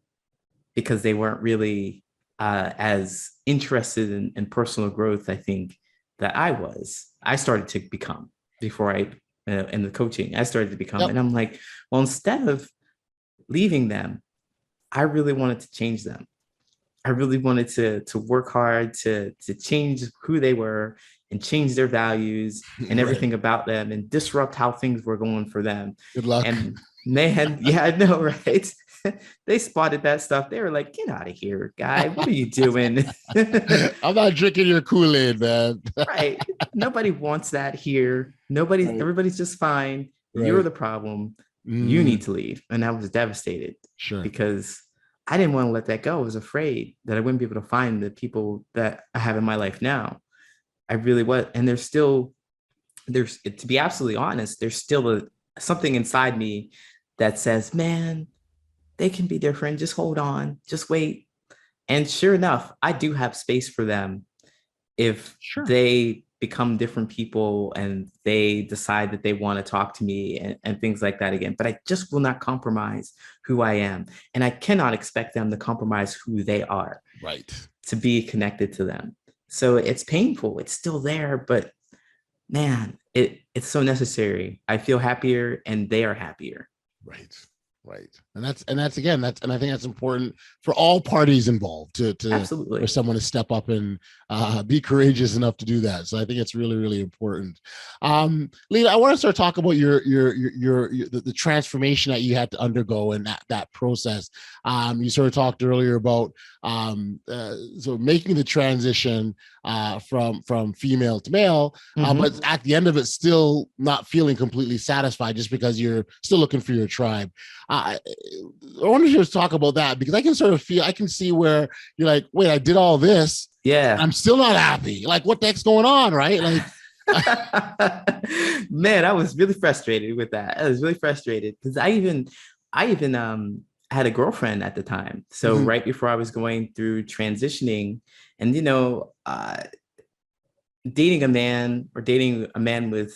because they weren't really as interested in personal growth, I think, that I was. I started to become before in the coaching, I started to become. Yep. And I'm like, well, instead of leaving them, I really wanted to change them. I really wanted to work hard to change who they were and change their values and Right. everything about them and disrupt how things were going for them. Good luck. And man, yeah, I know, right? They spotted that stuff. They were like, "Get out of here, guy! What are you doing?" I'm not drinking your Kool-Aid, man. Right? Nobody wants that here. Nobody, Right. everybody's just fine. You're Right. the problem. You Mm, need to leave. And I was devastated sure. because I didn't want to let that go. I was afraid that I wouldn't be able to find the people that I have in my life now. I really was. And there's, to be absolutely honest, there's still something inside me that says, man, they can be different. Just hold on, just wait. And sure enough, I do have space for them if Sure. they become different people and they decide that they want to talk to me and things like that again. But I just will not compromise who I am. And I cannot expect them to compromise who they are Right. to be connected to them. So it's painful. It's still there, but man, it's so necessary. I feel happier and they are happier. Right. Right. And that's again, and I think that's important for all parties involved for Absolutely. someone to step up and be courageous enough to do that. So I think it's really, really important. Lena, I want to start talking about the transformation that you had to undergo in that process. You sort of talked earlier about so making the transition from female to male, but at the end of it, still not feeling completely satisfied just because you're still looking for your tribe. I want to just talk about that because I can sort of I can see where you're like, wait, I did all this. Yeah. I'm still not happy. Like, what the heck's going on? Right. Like, man, I was really frustrated with that. I was really frustrated because I even had a girlfriend at the time. So right before I was going through transitioning and, dating a man or dating a man with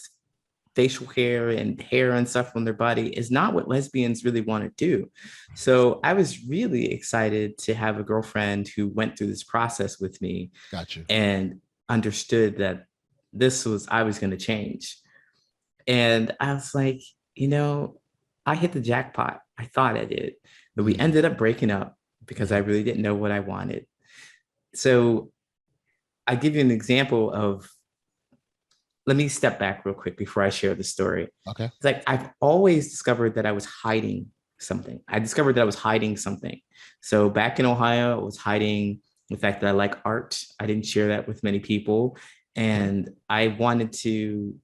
facial hair and stuff on their body is not what lesbians really want to do. So I was really excited to have a girlfriend who went through this process with me. Gotcha. And understood that I was going to change. And I was like, I hit the jackpot. I thought I did, but we ended up breaking up because I really didn't know what I wanted. So I give you an example of, let me step back real quick before I share the story. Okay. It's like, I've always discovered that I was hiding something. I discovered that I was hiding something. So back in Ohio, I was hiding the fact that I like art. I didn't share that with many people. And I wanted to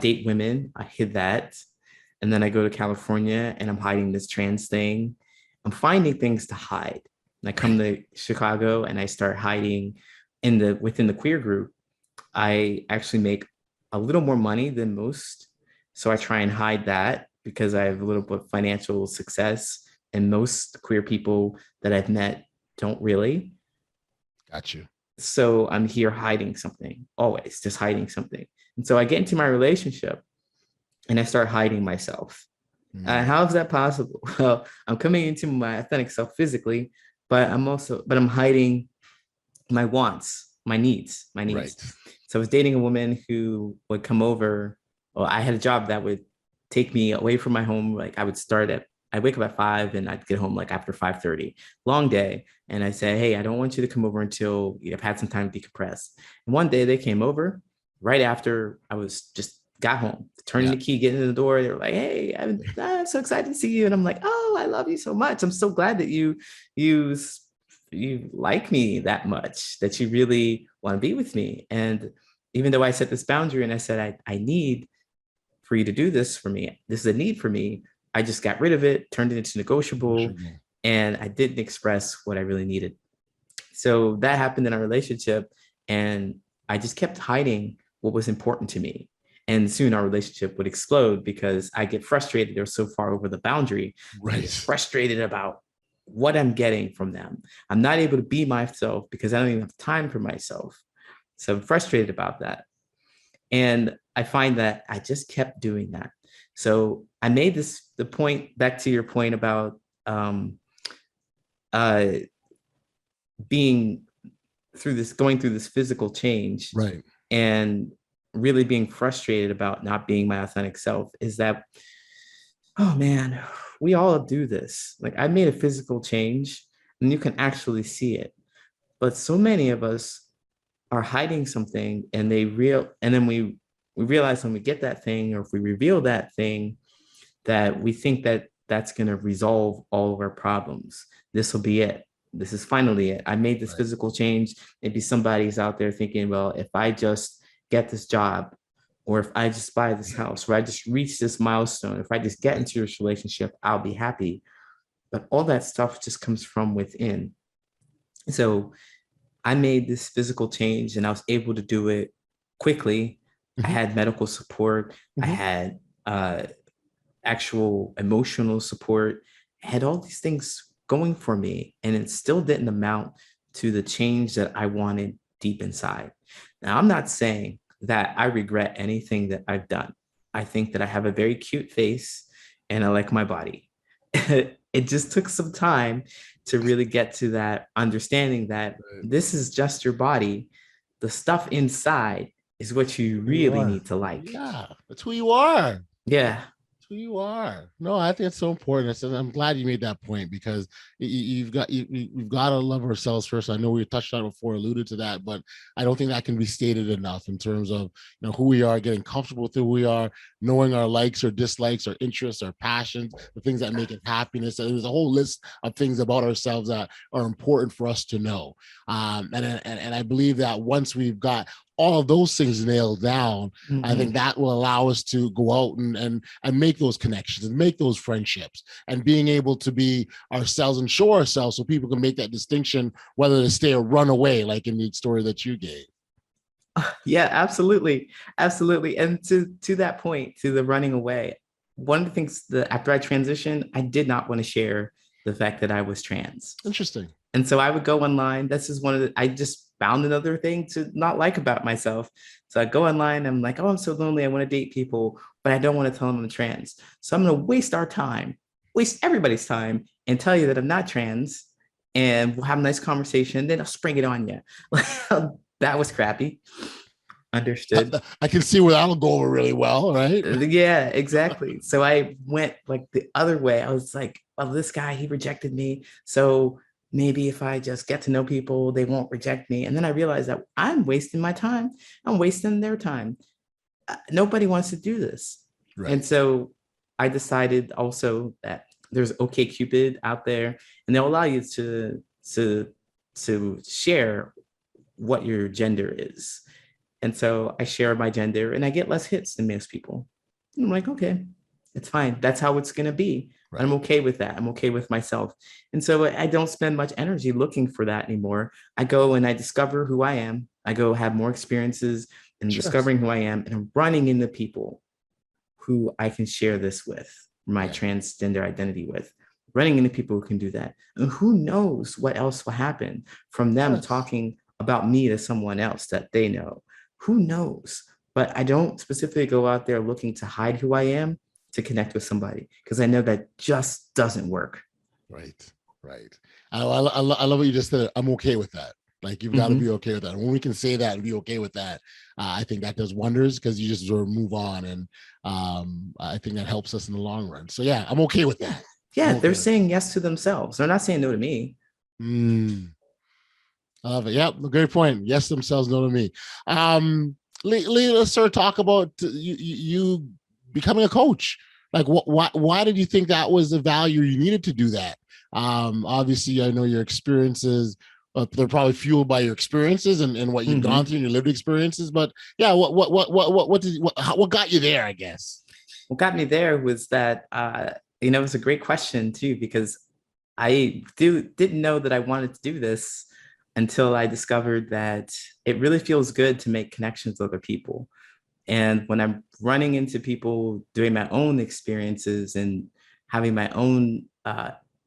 date women. I hid that. And then I go to California and I'm hiding this trans thing. I'm finding things to hide. And I come to Chicago and I start hiding within the queer group. I actually make a little more money than most. So I try and hide that because I have a little bit of financial success and most queer people that I've met don't really. Got you. So I'm here hiding something, always just hiding something. And so I get into my relationship and I start hiding myself. How is that possible? Well, I'm coming into my authentic self physically, but I'm hiding my wants, my needs. Right. So I was dating a woman who would come over. Well, I had a job that would take me away from my home. Like I'd wake up at 5 and I'd get home like after 5:30, long day. And I say, hey, I don't want you to come over until you've had some time to decompress. And one day they came over right after I was just got home, turning the key, getting in the door. They were like, hey, I'm so excited to see you. And I'm like, oh, I love you so much. I'm so glad that you like me that much, that you really want to be with me. And even though I set this boundary and I said, I need for you to do this for me, this is a need for me, I just got rid of it, turned it into negotiable, and I didn't express what I really needed. So that happened in our relationship, and I just kept hiding what was important to me. And soon our relationship would explode because I get frustrated. They're so far over the boundary. Right. I get frustrated about what I'm getting from them. I'm not able to be myself because I don't even have time for myself. So I'm frustrated about that. And I find that I just kept doing that. So I made this the point, back to your point about uh, being going through this physical change, Right. and really being frustrated about not being my authentic self, is that, oh man, we all do this. Like, I made a physical change and you can actually see it. But so many of us are hiding something, and and then we realize when we get that thing, or if we reveal that thing, that we think that that's going to resolve all of our problems. This will be it. This is finally it. I made this Right. physical change. Maybe somebody's out there thinking, well, if I just get this job, or if I just buy this house, or I just reach this milestone, if I just get into this relationship, I'll be happy. But all that stuff just comes from within. So I made this physical change and I was able to do it quickly. I Mm-hmm. had medical support. I Mm-hmm. had actual emotional support. I had all these things going for me, and it still didn't amount to the change that I wanted deep inside. Now, I'm not saying that I regret anything that I've done. I think that I have a very cute face and I like my body. It just took some time to really get to that understanding that Right. this is just your body. The stuff inside is what you Who you really are. need to like. Yeah, that's who you are. Yeah. Who you are. No, I think it's so important. And I'm glad you made that point, because you've got to love ourselves first. I know we touched on it before, alluded to that, but I don't think that can be stated enough in terms of, who we are, getting comfortable with who we are, knowing our likes or dislikes, our interests, our passions, the things that make us happiness. And there's a whole list of things about ourselves that are important for us to know. And I believe that once we've got all of those things nailed down, I think that will allow us to go out and make those connections and make those friendships, and being able to be ourselves and show ourselves so people can make that distinction, whether to stay or run away, like in the story that you gave. Yeah, absolutely. Absolutely. And to that point, to the running away, one of the things that after I transitioned, I did not want to share the fact that I was trans. Interesting. And so I would go online. This is one of the, I just found another thing to not like about myself. So I go online, I'm like, oh, I'm so lonely. I want to date people, but I don't want to tell them I'm trans. So I'm going to waste our time, waste everybody's time, and tell you that I'm not trans, and we'll have a nice conversation. Then I'll spring it on you. That was crappy. Understood. I can see where that'll go over really well, right? Yeah, exactly. So I went like the other way. I was like, well, this guy, he rejected me. So maybe if I just get to know people, they won't reject me. And then I realized that I'm wasting my time. I'm wasting their time. Nobody wants to do this. Right. And so I decided also that there's OkCupid out there, and they'll allow you to share what your gender is. And so I share my gender and I get less hits than most people. And I'm like, okay, it's fine. That's how it's going to be. Right. I'm okay with that. I'm okay with myself. And so I don't spend much energy looking for that anymore. I go and I discover who I am. I go have more experiences in discovering who I am, and I'm running into people who I can share this with, my transgender identity with, running into people who can do that. And who knows what else will happen from them talking about me to someone else that they know. Who knows? But I don't specifically go out there looking to hide who I am to connect with somebody, because I know that just doesn't work. Right. Right. I love what you just said. I'm okay with that. Like, you've got to be okay with that. And when we can say that and be okay with that, I think that does wonders, because you just sort of move on. And I think that helps us in the long run. So yeah, I'm okay with that. Yeah, they're saying yes to themselves. They're not saying no to me. I love it. Yep, great point. Yes, themselves, no to me. Let's sort of talk about you becoming a coach. Like, why did you think that was the value you needed to do that? Obviously, I know your experiences, they're probably fueled by your experiences and what you've gone through, your lived experiences. But yeah, what got you there, I guess? What got me there was that it was a great question too, because I didn't know that I wanted to do this until I discovered that it really feels good to make connections with other people. And when I'm running into people, doing my own experiences and having my own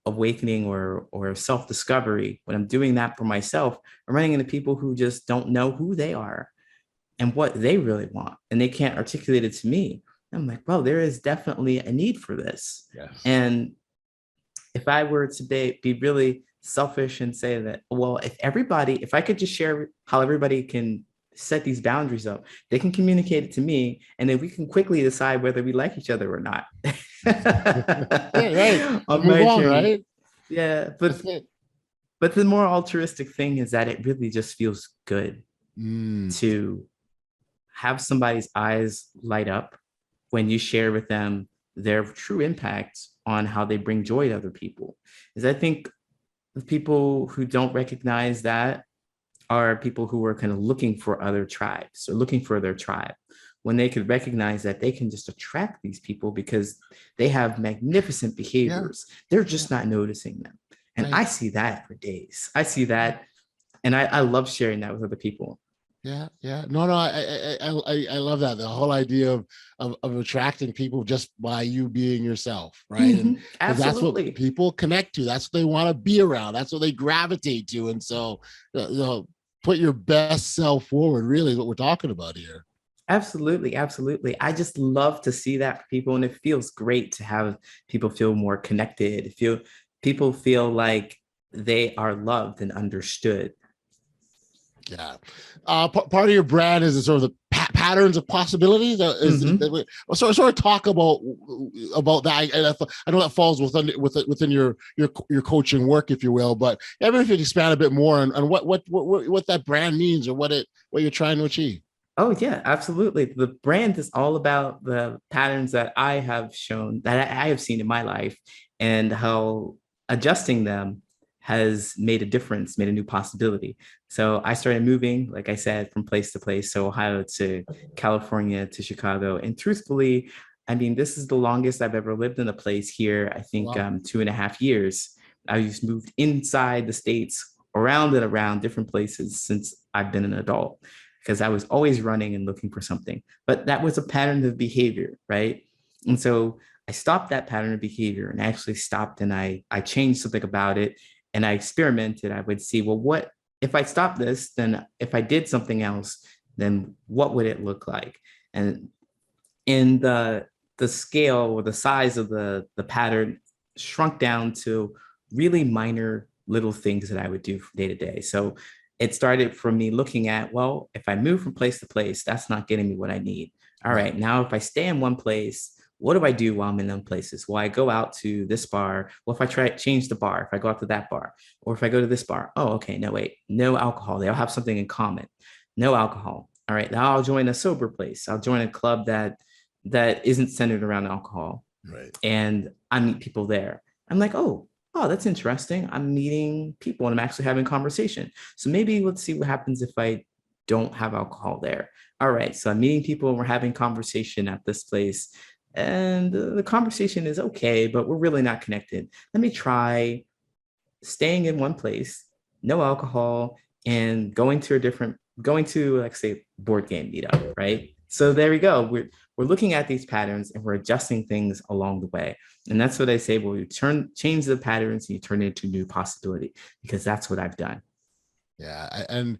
awakening or self-discovery, when I'm doing that for myself, I'm running into people who just don't know who they are and what they really want, and they can't articulate it to me. I'm like, well, there is definitely a need for this. Yes. And if I were to be really selfish and say that, well, if I could just share how everybody can set these boundaries up, they can communicate it to me, and then we can quickly decide whether we like each other or not. Yeah, right. And On move my on, journey. right? Yeah, That's it. but the more altruistic thing is that it really just feels good Mm, to have somebody's eyes light up when you share with them their true impact on how they bring joy to other people. Is I think the people who don't recognize that are people who are kind of looking for other tribes or looking for their tribe, when they could recognize that they can just attract these people because they have magnificent yeah, behaviors. They're yeah, just not noticing them. And right. I see that for days. I see that. And I love sharing that with other people. Yeah, yeah. No, no, I love that. The whole idea of attracting people just by you being yourself, right? And Mhm. because that's what Absolutely. people connect to. That's what they want to be around. That's what they gravitate to. And so, put your best self forward. Really, is what we're talking about here. Absolutely, absolutely. I just love to see that for people, and it feels great to have people feel more connected. Feel people feel like they are loved and understood. Yeah. Part of your brand is the sort of the patterns of possibilities. Hmm. Sort of talk about that. I know that falls within your coaching work, if you will. But maybe if you expand a bit more on what that brand means or what you're trying to achieve. Oh yeah, absolutely. The brand is all about the patterns that I have shown that I have seen in my life, and how adjusting them has made a difference, made a new possibility. So I started moving, like I said, from place to place. So Ohio to California to Chicago. And truthfully, I mean, this is the longest I've ever lived in a place here. I think Wow. 2.5 years. I just moved inside the States, around and around different places since I've been an adult, because I was always running and looking for something. But that was a pattern of behavior, right? And so I stopped that pattern of behavior and actually stopped, and I changed something about it, and I experimented. I would see, well, what if I stopped this? Then if I did something else, then what would it look like? And in the scale or the size of the pattern shrunk down to really minor little things that I would do from day to day. So it started from me looking at, well, if I move from place to place, that's not getting me what I need. All Right. right, now if I stay in one place, what do I do while I'm in them places? Well, I go out to this bar. Well, if I try change the bar, if I go out to that bar, or if I go to this bar, oh, okay, no, wait, no alcohol. They'll have something in common. No alcohol. All right, now I'll join a sober place. I'll join a club that isn't centered around alcohol, Right. and I meet people there. I'm like, oh, that's interesting. I'm meeting people and I'm actually having conversation. So maybe let's see what happens if I don't have alcohol there. All right, so I'm meeting people and we're having conversation at this place, and the conversation is okay, but we're really not connected. Let me try staying in one place, no alcohol, and going to, like, say, board game meetup, right? So there we go. We're looking at these patterns and we're adjusting things along the way. And that's what I say, well, you change the patterns and you turn it into new possibility, because that's what I've done. Yeah, and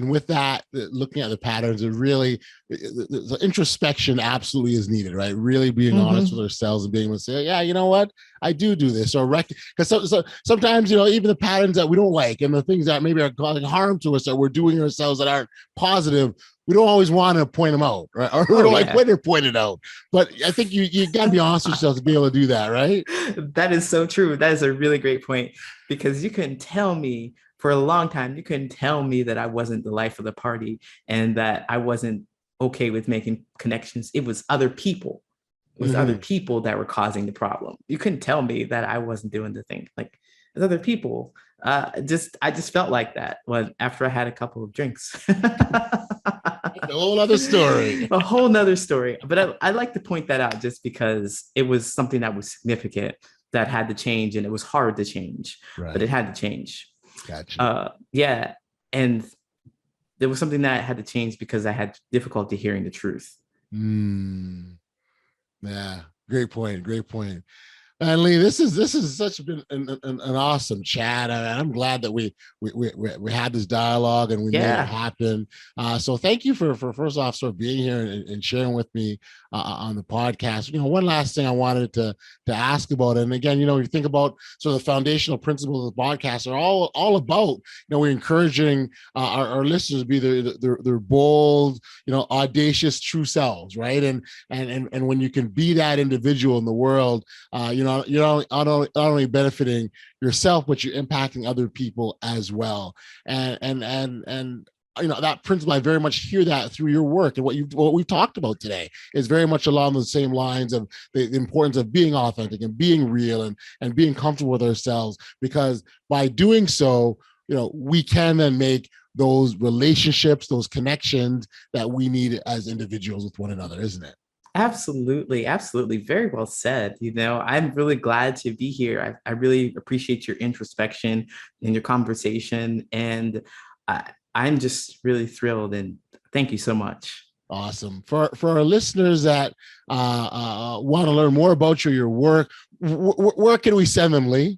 with that, looking at the patterns, it really the introspection absolutely is needed, right? Really being honest with Mm-hmm. ourselves and being able to say, yeah, you know what, I do this, or because sometimes even the patterns that we don't like and the things that maybe are causing harm to us that we're doing ourselves that aren't positive, we don't always want to point them out, right? Or we Oh don't like yeah. when they're pointed out. But I think you got to be honest with yourself to be able to do that, right? That is so true. That is a really great point, because you couldn't tell me for a long time, you couldn't tell me that I wasn't the life of the party and that I wasn't okay with making connections. It was other people. It was other Mm-hmm. people that were causing the problem. You couldn't tell me that I wasn't doing the thing. Like, it's other people. I just felt like that when after I had a couple of drinks. A whole other story. A whole nother story. But I like to point that out just because it was something that was significant, that had to change, and it was hard to change, but it Right. had to change. Gotcha. Yeah. And there was something that had to change because I had difficulty hearing the truth. Mm, yeah. Great point. Great point. And Lee, this is such been an awesome chat, and I'm glad that we had this dialogue and we made it Yeah. happen. So thank you for first off sort of being here and sharing with me on the podcast. One last thing I wanted to ask about, and again, you think about sort of the foundational principles of the podcast are all about we're encouraging our listeners to be their bold, audacious, true selves, right? And when you can be that individual in the world, you're not only benefiting yourself, but you're impacting other people as well. And that principle, I very much hear that through your work, and what we've talked about today is very much along the same lines of the importance of being authentic and being real and being comfortable with ourselves, because by doing so, we can then make those relationships, those connections that we need as individuals with one another, isn't it? Absolutely. Absolutely. Very well said. I'm really glad to be here. I really appreciate your introspection and your conversation. And I'm just really thrilled. And thank you so much. Awesome. For our listeners that want to learn more about your work, where can we send them, Lee?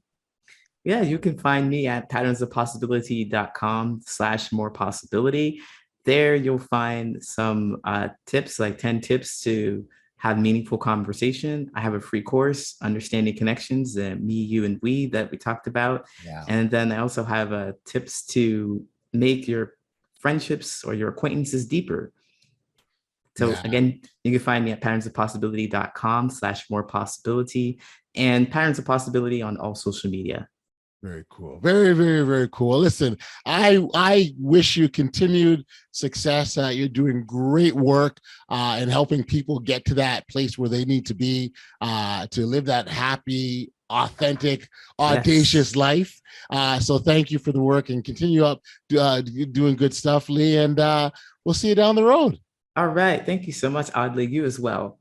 Yeah, you can find me at patternsofpossibility.com/more possibility. There you'll find some tips, like 10 tips to have meaningful conversation. I have a free course, Understanding Connections, me, you, and we, that we talked about. Yeah. And then I also have tips to make your friendships or your acquaintances deeper. So again, you can find me at patternsofpossibility.com/more possibility, and Patterns of Possibility on all social media. Very cool. Very, very, very cool. Listen, I wish you continued success. You're doing great work in helping people get to that place where they need to be to live that happy, authentic, audacious life. So thank you for the work, and continue up doing good stuff, Lee, and we'll see you down the road. All right. Thank you so much, Audley. You as well.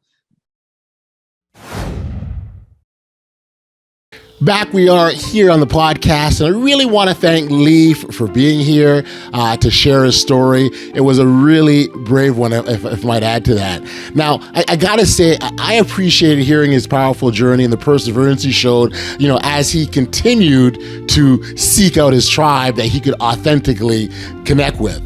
Back we are here on the podcast, and I really want to thank Lee for being here to share his story. It was a really brave one, if I might add to that. Now, I got to say, I appreciated hearing his powerful journey and the perseverance he showed, as he continued to seek out his tribe that he could authentically connect with.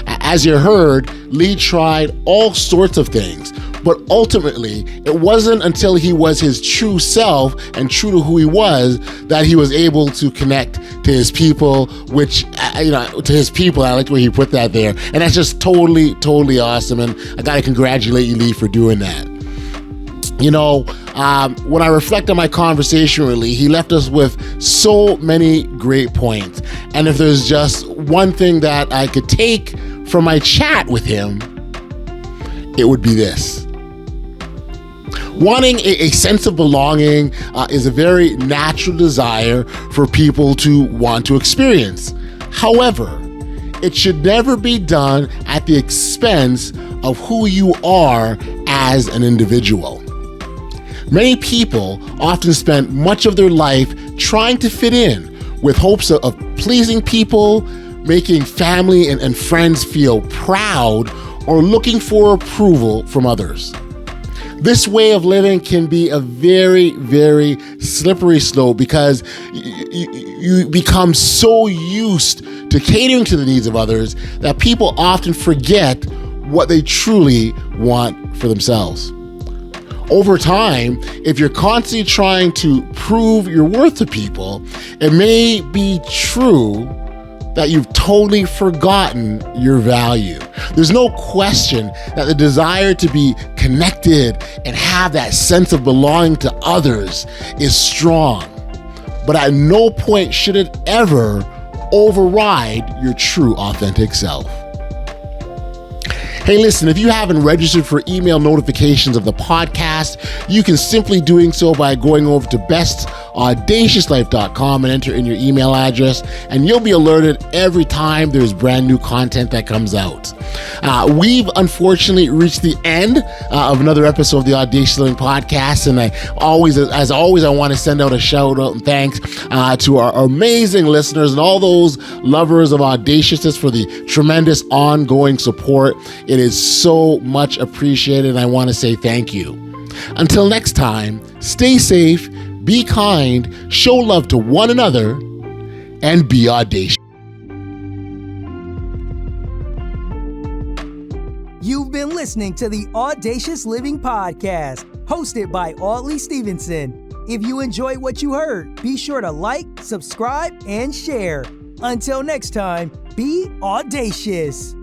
As you heard, Lee tried all sorts of things, but ultimately, it wasn't until he was his true self and true to who he was that he was able to connect to his people, which, to his people. I like the way he put that there. And that's just totally, totally awesome. And I got to congratulate you, Lee, for doing that. When I reflect on my conversation with Lee, he left us with so many great points. And if there's just one thing that I could take from my chat with him, it would be this. Wanting a sense of belonging is a very natural desire for people to want to experience. However, it should never be done at the expense of who you are as an individual. Many people often spend much of their life trying to fit in with hopes of pleasing people, making family and friends feel proud, or looking for approval from others. This way of living can be a very, very slippery slope, because you become so used to catering to the needs of others that people often forget what they truly want for themselves. Over time, if you're constantly trying to prove your worth to people, it may be true that you've totally forgotten your value. There's no question that the desire to be connected and have that sense of belonging to others is strong, but at no point should it ever override your true, authentic self. Hey, listen, if you haven't registered for email notifications of the podcast, you can simply doing so by going over to bestaudaciouslife.com and enter in your email address, and you'll be alerted every time there's brand new content that comes out. We've unfortunately reached the end of another episode of the Audacious Living Podcast, and as always, I want to send out a shout out and thanks to our amazing listeners and all those lovers of audaciousness for the tremendous ongoing support. It is so much appreciated, and I want to say thank you. Until next time, stay safe, be kind, show love to one another, and be audacious. You've been listening to the Audacious Living Podcast, hosted by Audley Stevenson. If you enjoyed what you heard, be sure to like, subscribe, and share. Until next time, be audacious.